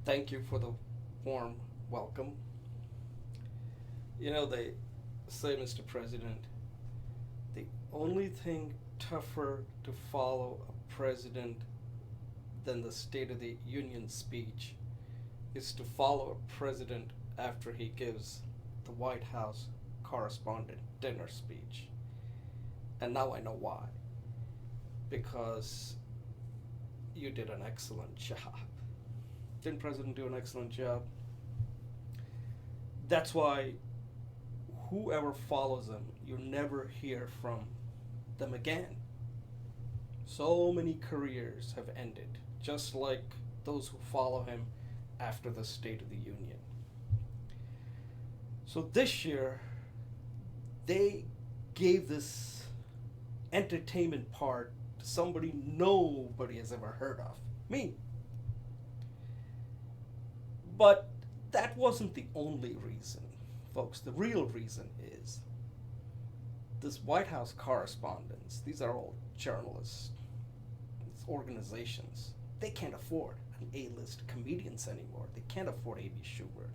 Thank you for the warm welcome. You know, they say, Mr. President, the only thing tougher to follow a president than the State of the Union speech is to follow a president after he gives the White House correspondent dinner speech. And now I know why. Because you did an excellent job. Didn't President do an excellent job? That's why whoever follows him, you never hear from them again. So many careers have ended, just like those who follow him after the State of the Union. So this year, they gave this entertainment part to somebody nobody has ever heard of, me. But that wasn't the only reason, folks. The real reason is this White House correspondents, these are all journalists, organizations. They can't afford an A-list comedians anymore. They can't afford A.B. Schumer,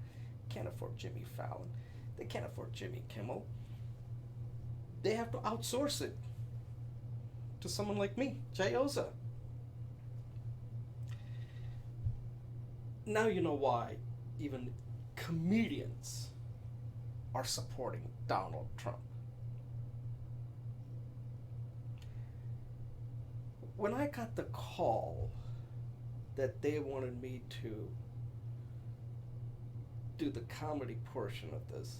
can't afford Jimmy Fallon, they can't afford Jimmy Kimmel. They have to outsource it to someone like me, Jay Oza. Now you know why even comedians are supporting Donald Trump. When I got the call that they wanted me to do the comedy portion of this,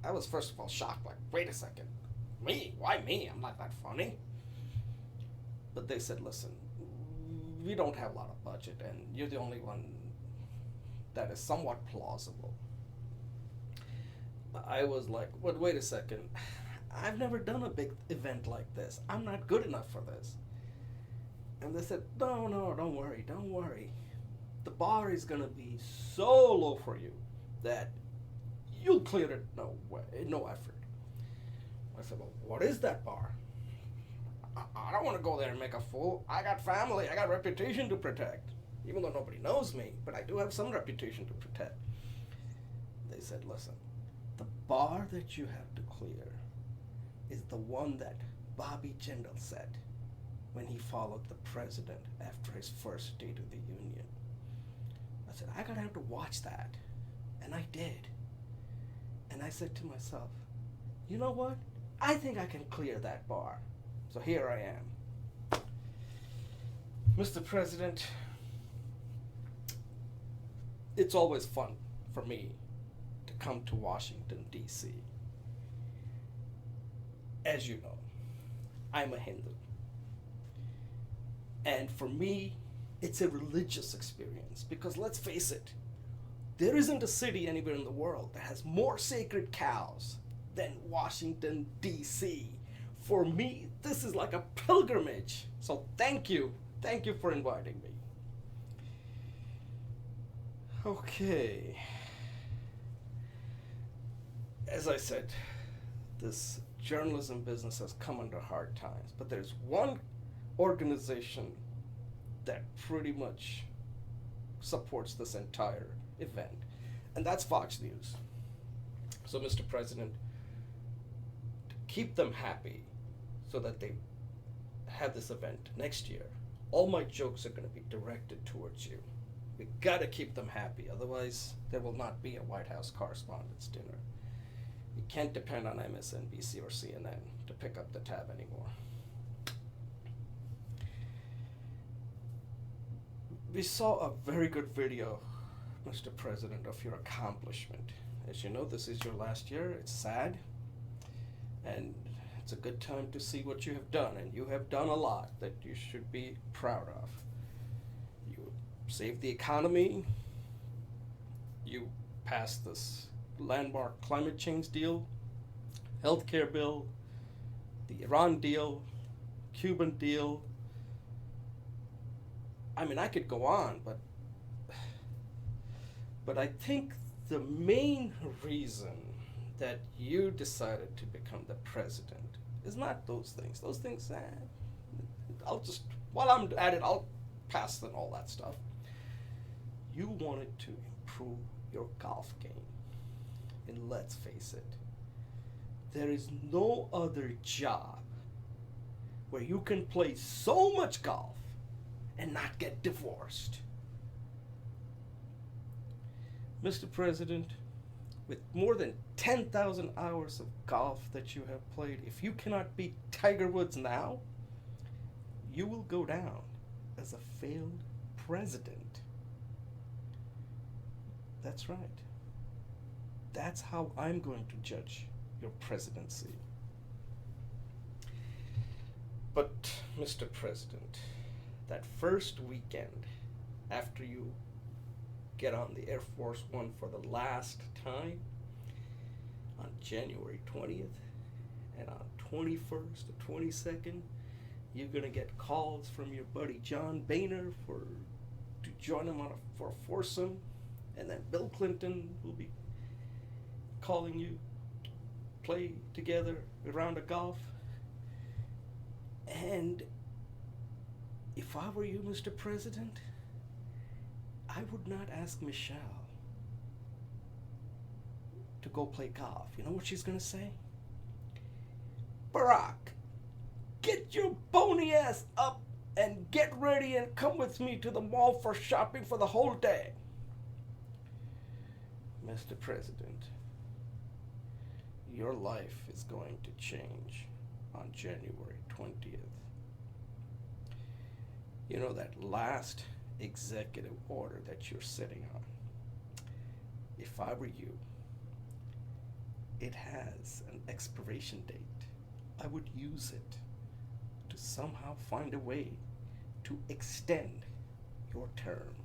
I was first of all shocked, like, wait a second, me? Why me? I'm not that funny. But they said, listen, we don't have a lot of budget, and you're the only one that is somewhat plausible. I was like, wait a second. I've never done a big event like this. I'm not good enough for this. And they said, no, don't worry. The bar is going to be so low for you that you'll clear it no effort. I said, well, what is that bar? I don't want to go there and make a fool. I got family, I got reputation to protect. Even though nobody knows me, but I do have some reputation to protect. They said, listen, the bar that you have to clear is the one that Bobby Jindal set when he followed the president after his first State of the Union. I said, I gotta have to watch that. And I did. And I said to myself, you know what? I think I can clear that bar. So here I am. Mr. President, it's always fun for me to come to Washington, D.C. As you know, I'm a Hindu. And for me, it's a religious experience because let's face it, there isn't a city anywhere in the world that has more sacred cows than Washington, D.C. For me, this is like a pilgrimage. So thank you. Thank you for inviting me. Okay. As I said, this journalism business has come under hard times, but there's one organization that pretty much supports this entire event, and that's Fox News. So, Mr. President, to keep them happy so that they have this event next year, all my jokes are going to be directed towards you. We gotta keep them happy, otherwise there will not be a White House Correspondents' Dinner. You can't depend on MSNBC or CNN to pick up the tab anymore. We saw a very good video, Mr. President, of your accomplishment. As you know, this is your last year. It's sad, and it's a good time to see what you have done, and you have done a lot that you should be proud of. You saved the economy. You passed this landmark climate change deal, healthcare bill, the Iran deal, Cuban deal. I mean, I could go on, but I think the main reason that you decided to become the president is not those things. Those things, while I'm at it, I'll pass on all that stuff. You wanted to improve your golf game. And let's face it, there is no other job where you can play so much golf and not get divorced. Mr. President, with more than 10,000 hours of golf that you have played, if you cannot beat Tiger Woods now, you will go down as a failed president. That's right. That's how I'm going to judge your presidency. But, Mr. President, that first weekend after you get on the Air Force One for the last time, on January 20th and on 21st or 22nd, you're gonna get calls from your buddy John Boehner to join him for a foursome, and then Bill Clinton will be calling you to play together a round of golf. And if I were you, Mr. President, I would not ask Michelle to go play golf. You know what she's gonna say? Barack, get your bony ass up and get ready and come with me to the mall for shopping for the whole day. Mr. President, your life is going to change on January 20th. You know that last executive order that you're sitting on? If I were you, it has an expiration date. I would use it to somehow find a way to extend your term.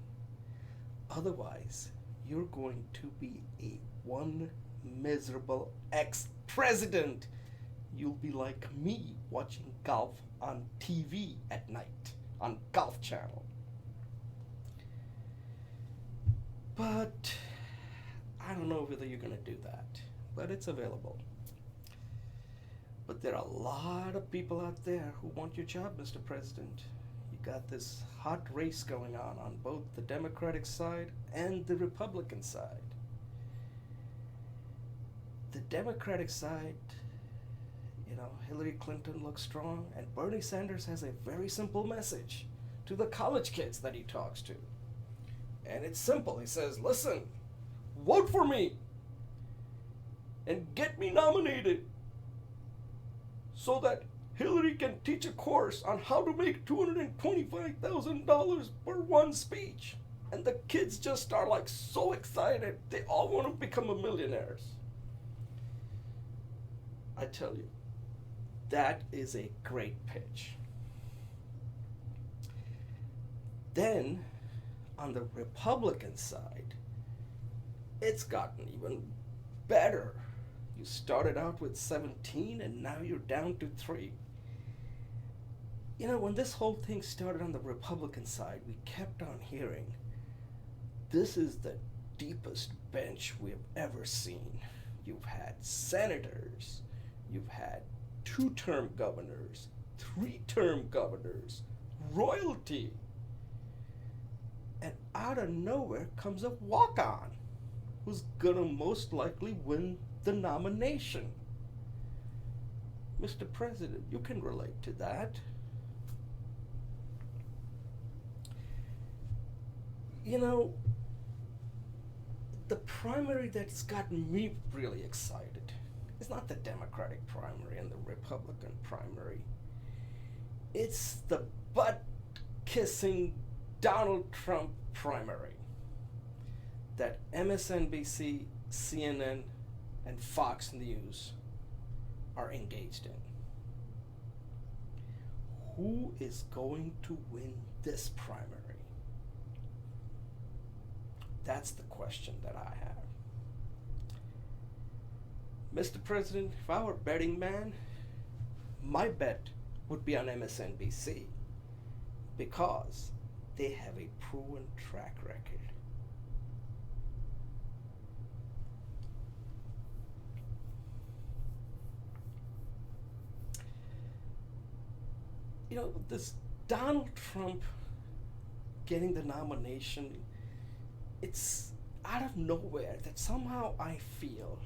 Otherwise, you're going to be one miserable ex-president. You'll be like me watching golf on TV at night on Golf Channel. But I don't know whether you're going to do that, but it's available. But there are a lot of people out there who want your job, Mr. President. You got this hot race going on both the Democratic side and the Republican side. The Democratic side, Hillary Clinton looks strong, and Bernie Sanders has a very simple message to the college kids that he talks to. And it's simple. He says, listen, vote for me and get me nominated so that Hillary can teach a course on how to make $225,000 for one speech. And the kids just are like so excited. They all want to become millionaires. I tell you, that is a great pitch. Then, on the Republican side, it's gotten even better. You started out with 17 and now you're down to 3. When this whole thing started on the Republican side, we kept on hearing, this is the deepest bench we've ever seen. You've had senators, you've had 2-term governors, 3-term governors, royalty. And out of nowhere comes a walk-on who's gonna most likely win the nomination. Mr. President, you can relate to that. The primary that's gotten me really excited is not the Democratic primary and the Republican primary. It's the butt-kissing Donald Trump primary that MSNBC, CNN, and Fox News are engaged in. Who is going to win this primary? That's the question that I have. Mr. President, if I were a betting man, my bet would be on MSNBC because they have a proven track record. This Donald Trump getting the nomination, it's out of nowhere that somehow I feel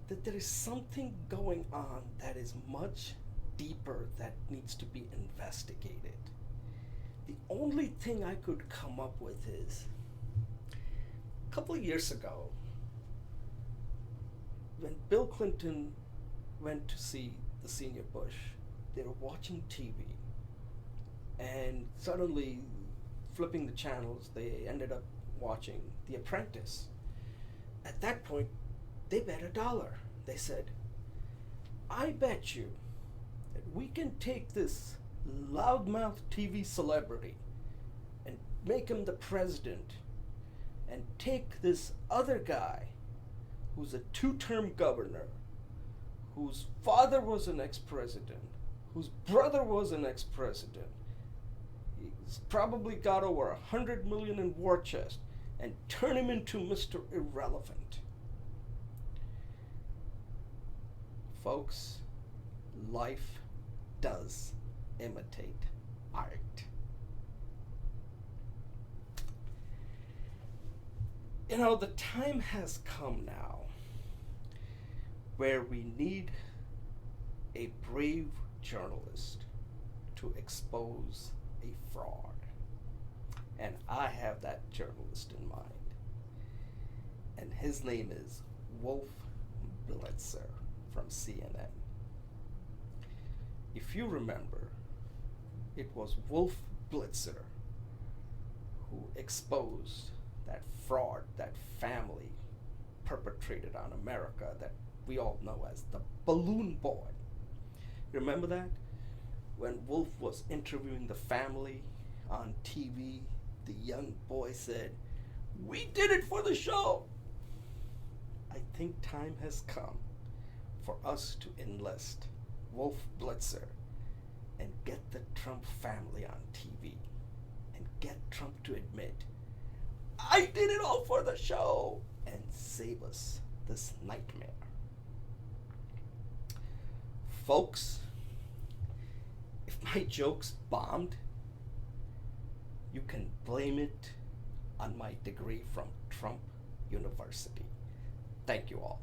that there is something going on that is much deeper that needs to be investigated. The only thing I could come up with is a couple of years ago, when Bill Clinton went to see the senior Bush, they were watching TV, and suddenly, flipping the channels, they ended up watching The Apprentice. At that point, they bet $1. They said, I bet you that we can take this loudmouth TV celebrity and make him the president, and take this other guy who's a two-term governor, whose father was an ex-president, whose brother was an ex-president. He's probably got over 100 million in war chest, and turn him into Mr. Irrelevant. Folks, life does imitate art. You know, the time has come now where we need a brave journalist to expose a fraud. And I have that journalist in mind. And his name is Wolf Blitzer from CNN. If you remember, it was Wolf Blitzer who exposed that fraud that family perpetrated on America that we all know as the Balloon Boy. Remember that? When Wolf was interviewing the family on TV, the young boy said, "We did it for the show." I think time has come for us to enlist Wolf Blitzer and get the Trump family on TV and get Trump to admit, "I did it all for the show," and save us this nightmare. Folks, if my jokes bombed, you can blame it on my degree from Trump University. Thank you all.